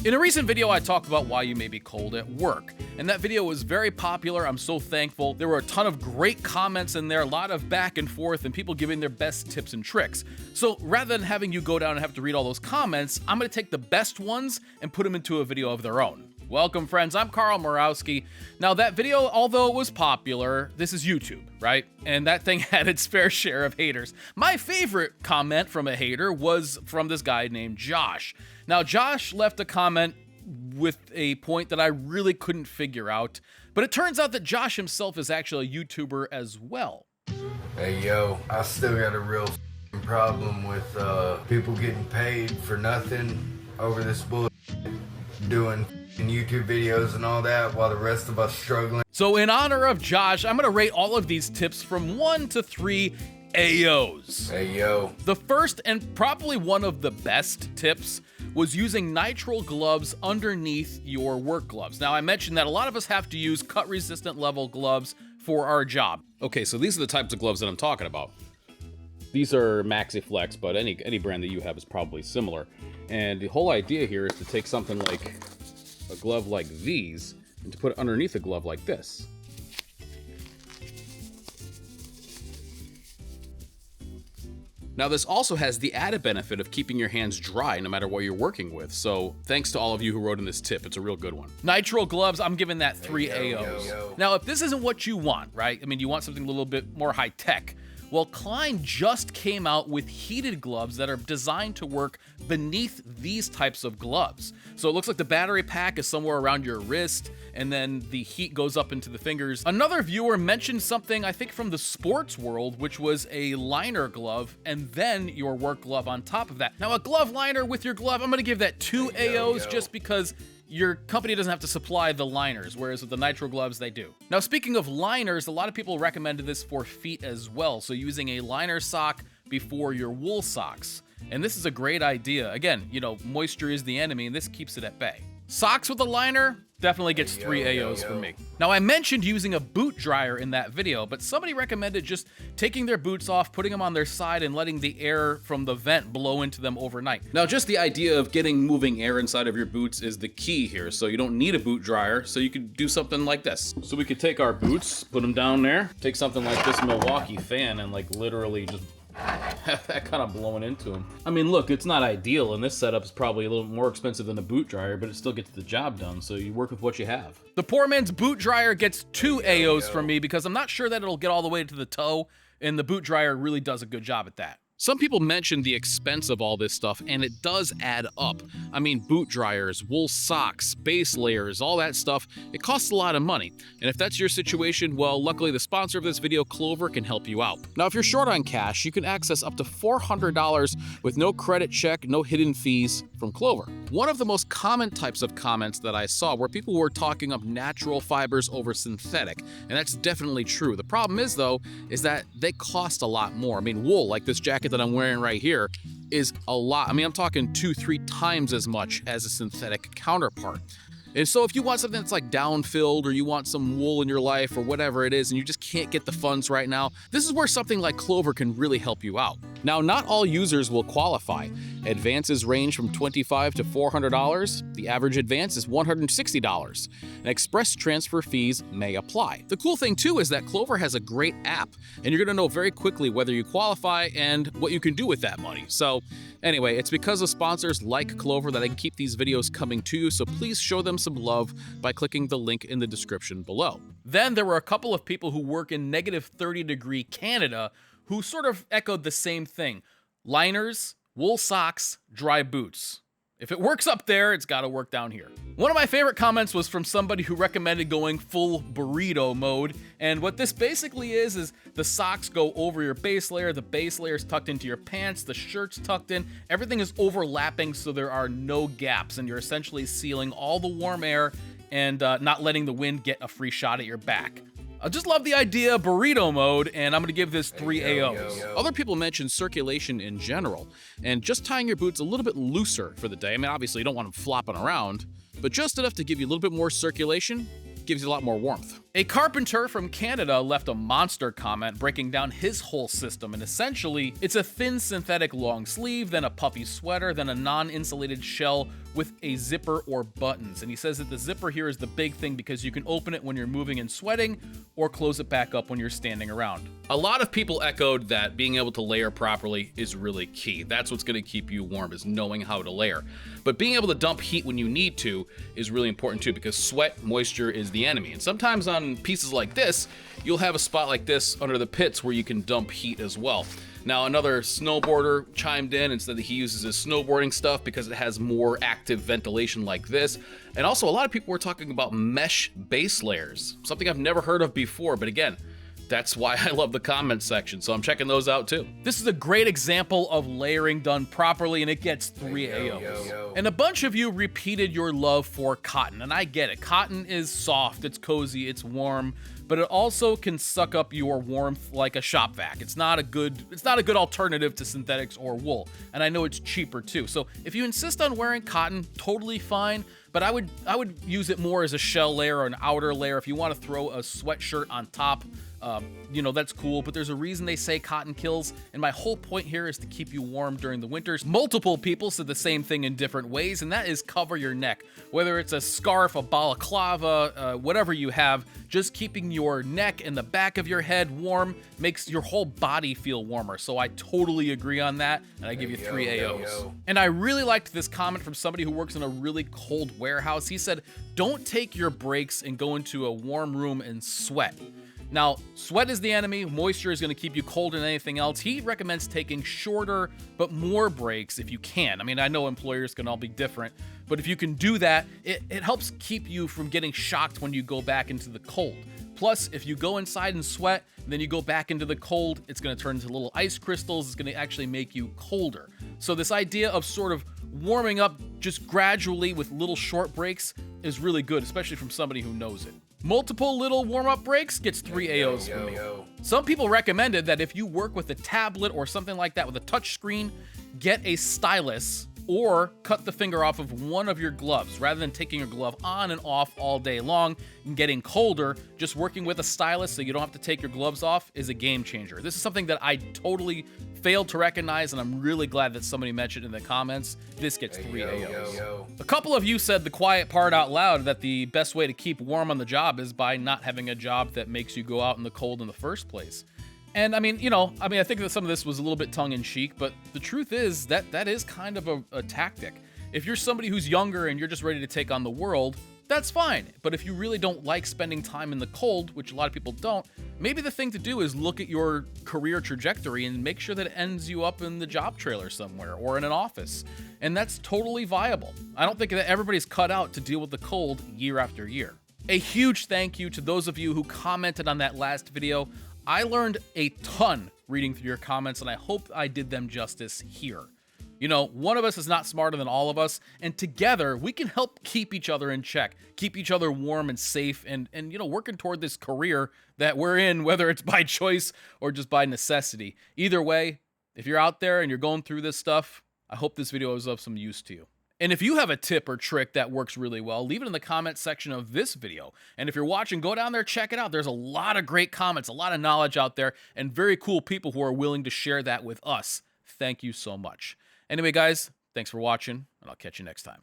In a recent video, I talked about why you may be cold at work, and that video was very popular. I'm so thankful. There were a ton of great comments in there, a lot of back and forth, and people giving their best tips and tricks. So rather than having you go down and have to read all those comments, I'm gonna take the best ones and put them into a video of their own. Welcome, friends. I'm Murawski. Now, that video, although it was popular, this is YouTube, right? And that thing had its fair share of haters. My favorite comment from a hater was from this guy named Josh. Now, Josh left a comment with a point that I really couldn't figure out, but it turns out that Josh himself is actually a YouTuber as well. Hey, yo, I still got a real problem with people getting paid for nothing over this bullshit, doing YouTube videos and all that while the rest of us struggling. So in honor of Josh, I'm gonna rate all of these tips from 1 to 3 AOs. Hey, yo. The first and probably one of the best tips was using nitrile gloves underneath your work gloves. Now, I mentioned that a lot of us have to use cut-resistant level gloves for our job. Okay, so these are the types of gloves that I'm talking about. These are MaxiFlex, but any brand that you have is probably similar. And the whole idea here is to take something like a glove like these and to put it underneath a glove like this. Now, this also has the added benefit of keeping your hands dry no matter what you're working with. So thanks to all of you who wrote in this tip. It's a real good one. Nitrile gloves, I'm giving that 3 AOs. Now, if this isn't what you want, right? I mean, you want something a little bit more high tech. Well, Klein just came out with heated gloves that are designed to work beneath these types of gloves. So it looks like the battery pack is somewhere around your wrist, and then the heat goes up into the fingers. Another viewer mentioned something, I think from the sports world, which was a liner glove, and then your work glove on top of that. Now, a glove liner with your glove, I'm gonna give that 2 AOs just because your company doesn't have to supply the liners, whereas with the nitrile gloves, they do. Now, speaking of liners, a lot of people recommended this for feet as well, so using a liner sock before your wool socks. And this is a great idea. Again, you know, moisture is the enemy, and this keeps it at bay. Socks with a liner definitely gets 3 AOs for me. Now, I mentioned using a boot dryer in that video, but somebody recommended just taking their boots off, putting them on their side, and letting the air from the vent blow into them overnight. Now, just the idea of getting moving air inside of your boots is the key here, so you don't need a boot dryer, so you could do something like this. So we could take our boots, put them down there, take something like this Milwaukee fan, and like literally just have that kind of blowing into them. I mean, look, it's not ideal, and this setup is probably a little more expensive than a boot dryer, but it still gets the job done, so you work with what you have. The poor man's boot dryer gets 2 AOs from me because I'm not sure that it'll get all the way to the toe, and the boot dryer really does a good job at that. Some people mention the expense of all this stuff, and it does add up. I mean, boot dryers, wool socks, base layers, all that stuff, it costs a lot of money. And if that's your situation, well, luckily the sponsor of this video, Clover, can help you out. Now, if you're short on cash, you can access up to $400 with no credit check, no hidden fees from Clover. One of the most common types of comments that I saw were people who were talking up natural fibers over synthetic, and that's definitely true. The problem is, though, is that they cost a lot more. I mean, wool, like this jacket that I'm wearing right here, is a lot. I mean, I'm talking 2-3 times as much as a synthetic counterpart. And so if you want something that's like down-filled, or you want some wool in your life, or whatever it is, and you just can't get the funds right now, this is where something like Clover can really help you out. Now, not all users will qualify. Advances range from $25 to $400. The average advance is $160. And express transfer fees may apply. The cool thing too is that Clover has a great app, and you're gonna know very quickly whether you qualify and what you can do with that money. So anyway, it's because of sponsors like Clover that I can keep these videos coming to you, so please show them some love by clicking the link in the description below. Then there were a couple of people who work in -30-degree Canada who sort of echoed the same thing. Liners, wool socks, dry boots. If it works up there, it's gotta work down here. One of my favorite comments was from somebody who recommended going full burrito mode, and what this basically is the socks go over your base layer, the base layer is tucked into your pants, the shirt's tucked in, everything is overlapping so there are no gaps, and you're essentially sealing all the warm air and not letting the wind get a free shot at your back. I just love the idea of burrito mode, and I'm gonna give this 3 AOs. Other people mentioned circulation in general, and just tying your boots a little bit looser for the day. I mean, obviously you don't want them flopping around, but just enough to give you a little bit more circulation, gives you a lot more warmth. A carpenter from Canada left a monster comment breaking down his whole system, and essentially, it's a thin synthetic long sleeve, then a puffy sweater, then a non-insulated shell with a zipper or buttons. And he says that the zipper here is the big thing because you can open it when you're moving and sweating, or close it back up when you're standing around. A lot of people echoed that being able to layer properly is really key. That's what's gonna keep you warm, is knowing how to layer. But being able to dump heat when you need to is really important too, because sweat, moisture is the enemy. And sometimes on pieces like this, you'll have a spot like this under the pits where you can dump heat as well. Now, another snowboarder chimed in and said that he uses his snowboarding stuff because it has more active ventilation like this. And also, a lot of people were talking about mesh base layers, something I've never heard of before, but again, that's why I love the comment section, so I'm checking those out too. This is a great example of layering done properly, and it gets 3 AOs. And a bunch of you repeated your love for cotton, and I get it. Cotton is soft, it's cozy, it's warm, but it also can suck up your warmth like a shop vac. It's not a good alternative to synthetics or wool, and I know it's cheaper too. So if you insist on wearing cotton, totally fine, but I would use it more as a shell layer or an outer layer. If you want to throw a sweatshirt on top, you know, that's cool, but there's a reason they say cotton kills, and my whole point here is to keep you warm during the winters. Multiple people said the same thing in different ways, and that is cover your neck. Whether it's a scarf, a balaclava, whatever you have, just keeping your neck and the back of your head warm makes your whole body feel warmer. So I totally agree on that, and I give you 3 AOs. And I really liked this comment from somebody who works in a really cold warehouse. He said, don't take your breaks and go into a warm room and sweat. Now, sweat is the enemy, moisture is going to keep you colder than anything else. He recommends taking shorter but more breaks if you can. I mean, I know employers can all be different, but if you can do that, it helps keep you from getting shocked when you go back into the cold. Plus, if you go inside and sweat, and then you go back into the cold, it's going to turn into little ice crystals. It's going to actually make you colder. So this idea of sort of warming up just gradually with little short breaks is really good, especially from somebody who knows it. Multiple little warm-up breaks gets 3 AOs from me. Some people recommended that if you work with a tablet or something like that with a touch screen, get a stylus or cut the finger off of one of your gloves. Rather than taking your glove on and off all day long and getting colder, just working with a stylus so you don't have to take your gloves off is a game changer. This is something that I totally failed to recognize, and I'm really glad that somebody mentioned in the comments. This gets 3 AOs. A couple of you said the quiet part out loud, that the best way to keep warm on the job is by not having a job that makes you go out in the cold in the first place. And I mean, I think that some of this was a little bit tongue-in-cheek, but the truth is that that is kind of a tactic. If you're somebody who's younger and you're just ready to take on the world, that's fine. But if you really don't like spending time in the cold, which a lot of people don't, maybe the thing to do is look at your career trajectory and make sure that it ends you up in the job trailer somewhere or in an office. And that's totally viable. I don't think that everybody's cut out to deal with the cold year after year. A huge thank you to those of you who commented on that last video. I learned a ton reading through your comments, and I hope I did them justice here. You know, one of us is not smarter than all of us, and together we can help keep each other in check, keep each other warm and safe, and working toward this career that we're in, whether it's by choice or just by necessity. Either way, if you're out there and you're going through this stuff, I hope this video is of some use to you. And if you have a tip or trick that works really well, leave it in the comments section of this video. And if you're watching, go down there, check it out. There's a lot of great comments, a lot of knowledge out there, and very cool people who are willing to share that with us. Thank you so much. Anyway, guys, thanks for watching, and I'll catch you next time.